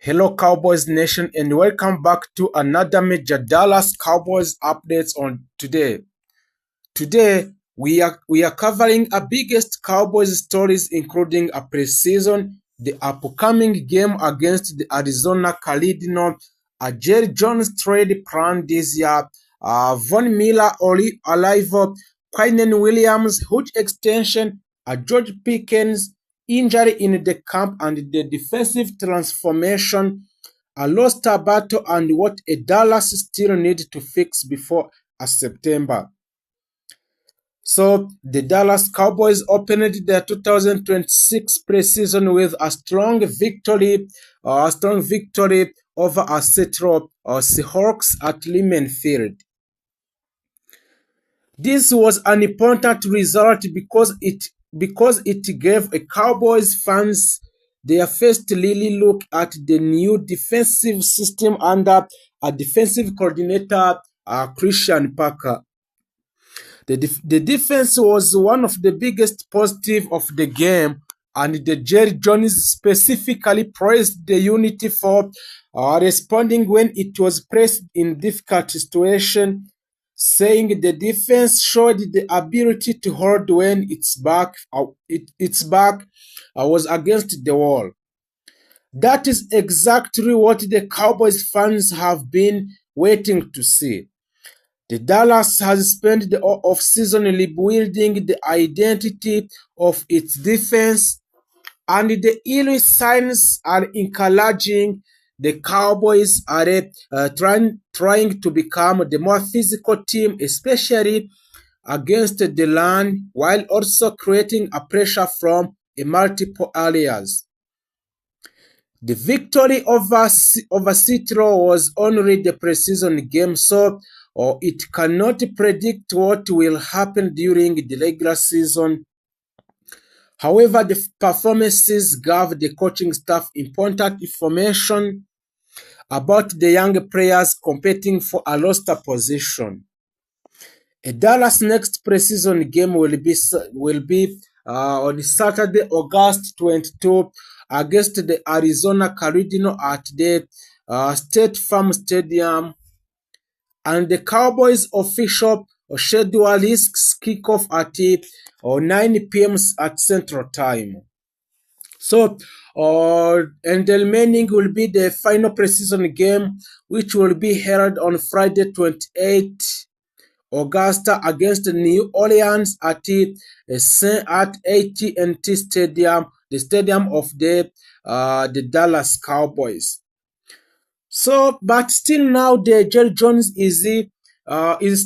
Hello Cowboys Nation and welcome back to another major Dallas Cowboys updates on today. Today we are covering our biggest Cowboys stories including a preseason, the upcoming game against the Arizona Cardinals, a Jerry Jones trade plan this year, Von Miller arrival, Quinnen Williams huge extension, a George Pickens injury in the camp and the defensive transformation, a lost battle and what a Dallas still need to fix before September. So the Dallas Cowboys opened their 2026 preseason with a strong victory over a Seattle Seahawks at Lehman Field. This was an important result because it gave a Cowboys fans their first really look at the new defensive system under a defensive coordinator, Christian Parker. The defense was one of the biggest positives of the game, and the Jerry Jones specifically praised the unity for responding when it was pressed in difficult situations, saying the defense showed the ability to hold when its back was against the wall. That is exactly what the Cowboys fans have been waiting to see. The Dallas has spent the offseason rebuilding the identity of its defense, and the early signs are encouraging. The Cowboys are trying to become the more physical team, especially against the run, while also creating a pressure from multiple areas. The victory over Seattle was only the preseason game, so it cannot predict what will happen during the regular season. However, the performances gave the coaching staff important information about the young players competing for a roster position. A Dallas next preseason game will be on Saturday, August 22, against the Arizona Cardinals at the State Farm Stadium, and the Cowboys official schedule is kickoff at 9 p.m. at Central Time. So, and the remaining will be the final preseason game, which will be held on Friday 28 Augusta against New Orleans at AT&T Stadium, the stadium of the Dallas Cowboys. So, but still now the Jerry Jones is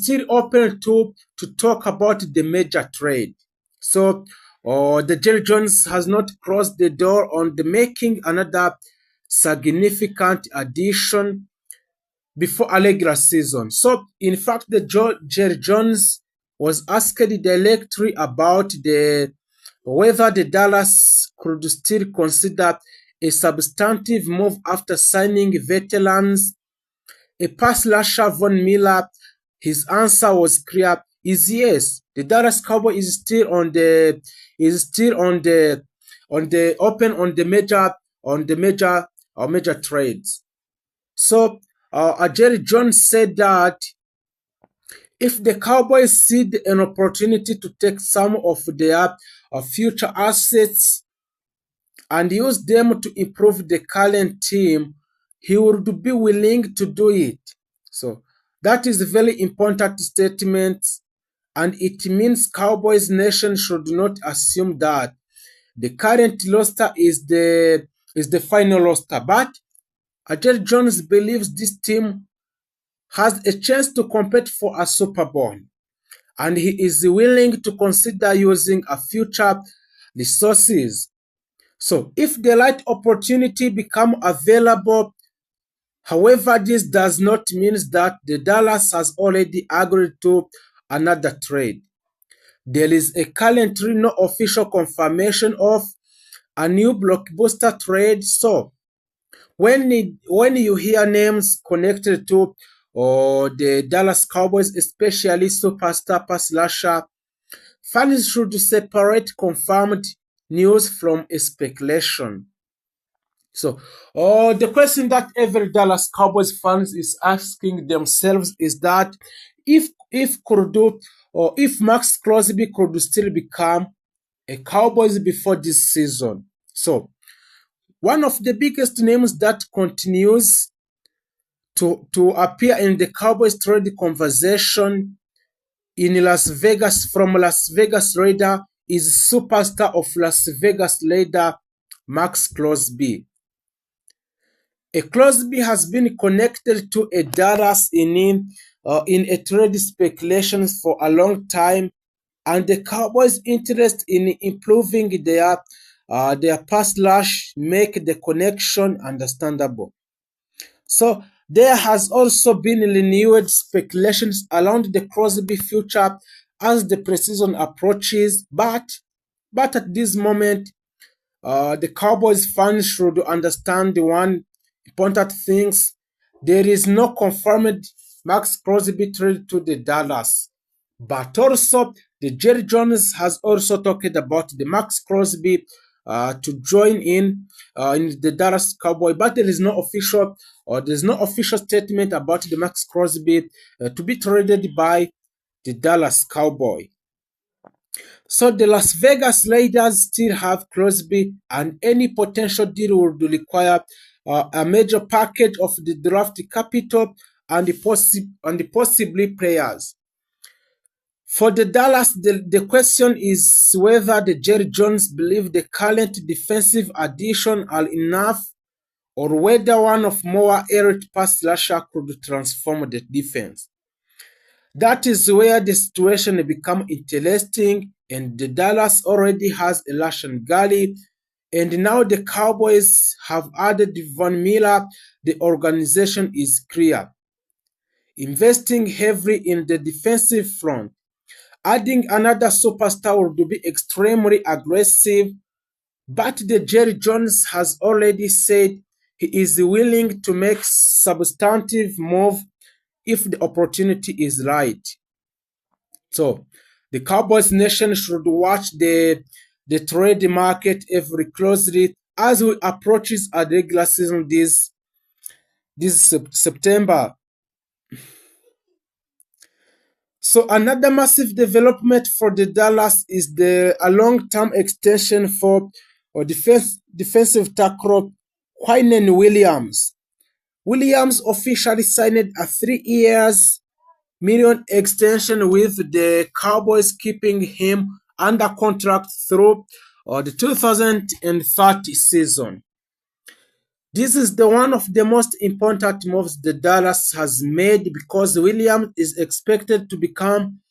still open to talk about the major trade. So, the Jerry Jones has not closed the door on the making another significant addition before a regular season. So, in fact, the Jerry Jones was asked directly about whether the Dallas could still consider a substantive move after signing veterans, a pass rusher Von Miller. His answer was clear: is yes. The Dallas Cowboys is still on the open on the major trades. So Jerry Jones said that if the Cowboys see an opportunity to take some of their future assets and use them to improve the current team, he would be willing to do it. So that is a very important statement, and it means Cowboys Nation should not assume that the current roster is the final roster. But Jerry Jones believes this team has a chance to compete for a Super Bowl, and he is willing to consider using a future resources. So if the right opportunity become available, however, this does not mean that the Dallas has already agreed to another trade. There is currently no official confirmation of a new blockbuster trade. So when you hear names connected to the Dallas Cowboys, especially superstar pass rusher, fans should separate confirmed news from speculation. So, the question that every Dallas Cowboys fans is asking themselves is that if Kurdu or if Max Crosby could still become a Cowboys before this season. So, one of the biggest names that continues to appear in the Cowboys trade conversation in Las Vegas from Las Vegas Raider is superstar of Las Vegas Raider Max Crosby. Crosby has been connected to a Dallas in a trade speculation for a long time, and the Cowboys' interest in improving their pass rush make the connection understandable. So there has also been renewed speculations around the Crosby future as the preseason approaches, but at this moment, the Cowboys fans should understand the one important things. There is no confirmed Max Crosby trade to the Dallas. But also, the Jerry Jones has also talked about the Max Crosby to join in the Dallas Cowboy, but there is no official or there's no official statement about the Max Crosby to be traded by the Dallas Cowboy. So the Las Vegas Raiders still have Crosby, and any potential deal would require a major package of the draft capital and the possibly players. For the Dallas, the question is whether the Jerry Jones believe the current defensive addition are enough or whether one of more elite pass rusher could transform the defense. That is where the situation become interesting, and the Dallas already has a Lashan Gully, and now the Cowboys have added Von Miller. The organization is clear, investing heavily in the defensive front. Adding another superstar would be extremely aggressive, but the Jerry Jones has already said he is willing to make substantive move if the opportunity is right. So the Cowboys nation should watch the trade market very closely as we approaches a regular season this September. So another massive development for the Dallas is a long-term extension for defensive tackle Quinnen Williams. Williams officially signed a 3 years million extension with the Cowboys, keeping him under contract through the 2030 season. This is the one of the most important moves the Dallas has made because Williams is expected to become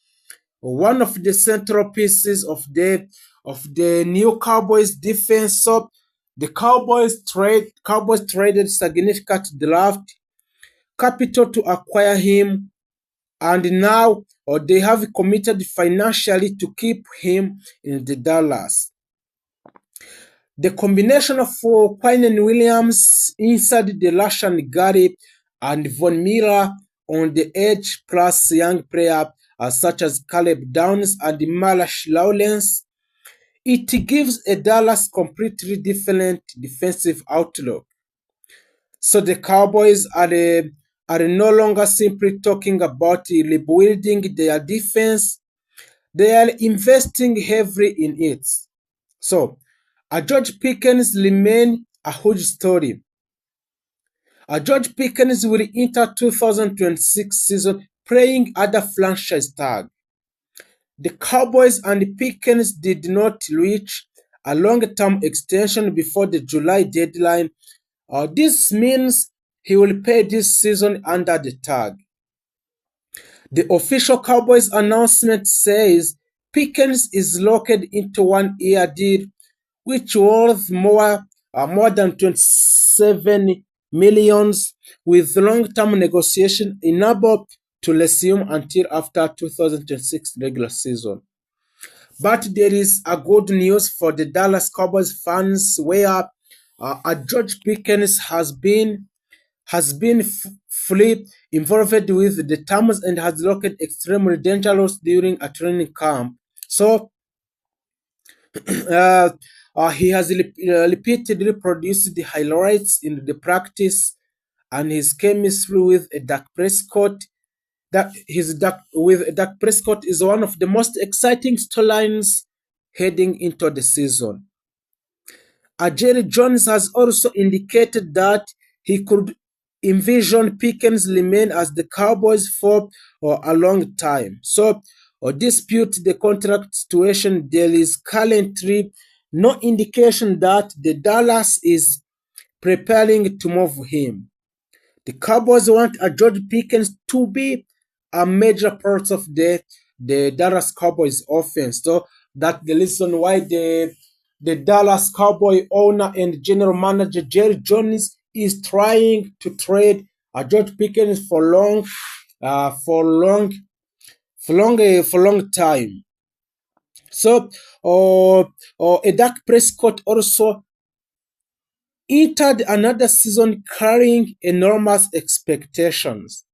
one of the central pieces of the new Cowboys defense. So the Cowboys traded significant draft capital to acquire him, and now they have committed financially to keep him in the Dallas. The combination of Quinnen Williams inside the Lashan Gary and Von Miller on the edge plus young players such as Caleb Downs and Malachi Lawrence, it gives a Dallas completely different defensive outlook. So the Cowboys are no longer simply talking about rebuilding their defense, they are investing heavily in it. So, George Pickens remain a huge story. George Pickens will enter 2026 season playing at the franchise tag. The Cowboys and Pickens did not reach a long-term extension before the July deadline. This means he will pay this season under the tag. The official Cowboys announcement says Pickens is locked into 1 year deal, which worth more than 27 millions, with long-term negotiation enabled to resume until after 2026 regular season. But there is a good news for the Dallas Cowboys fans, where George Pickens has been fully involved with the terms and has looked extremely dangerous during a training camp. So, uh, He has repeatedly produced the highlights in the practice, and his chemistry with Dak Prescott. Dak Prescott is one of the most exciting storylines heading into the season. Jerry Jones has also indicated that he could envision Pickens remain as the Cowboys for a long time. So, dispute the contract situation, there is currently no indication that the Dallas is preparing to move him. The Cowboys want a George Pickens to be a major part of the Dallas Cowboys offense. So that's the reason why the Dallas Cowboy owner and general manager Jerry Jones is trying to trade a George Pickens for long time. So, Dak Prescott also entered another season carrying enormous expectations.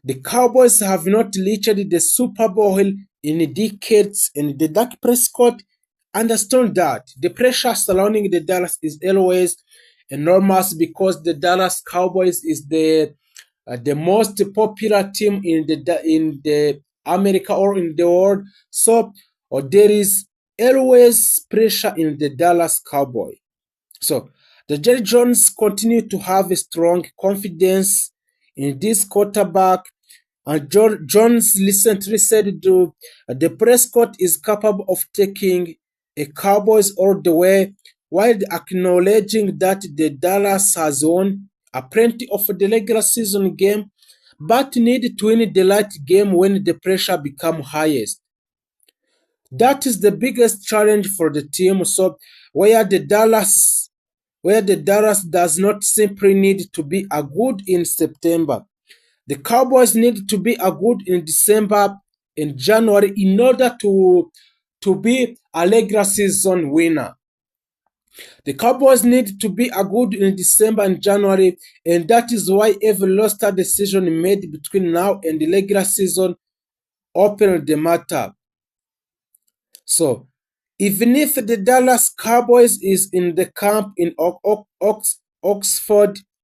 The Cowboys have not reached the Super Bowl in decades, and the Dak Prescott understood that the pressure surrounding the Dallas is always enormous because the Dallas Cowboys is the most popular team in the America or in the world. So there is always pressure in the Dallas Cowboy. So the Jerry Jones continue to have a strong confidence in this quarterback. And Jones recently said the Prescott is capable of taking a Cowboys all the way, while acknowledging that the Dallas has won a plenty of the regular season game, but need to win the late game when the pressure becomes highest. That is the biggest challenge for the team. So where the Dallas does not simply need to be a good in September. The Cowboys need to be a good in December and January in order to be a regular season winner. The Cowboys need to be a good in December and January, and that is why every roster decision made between now and the regular season open the matter. So, even if the Dallas Cowboys is in the camp in Oxford,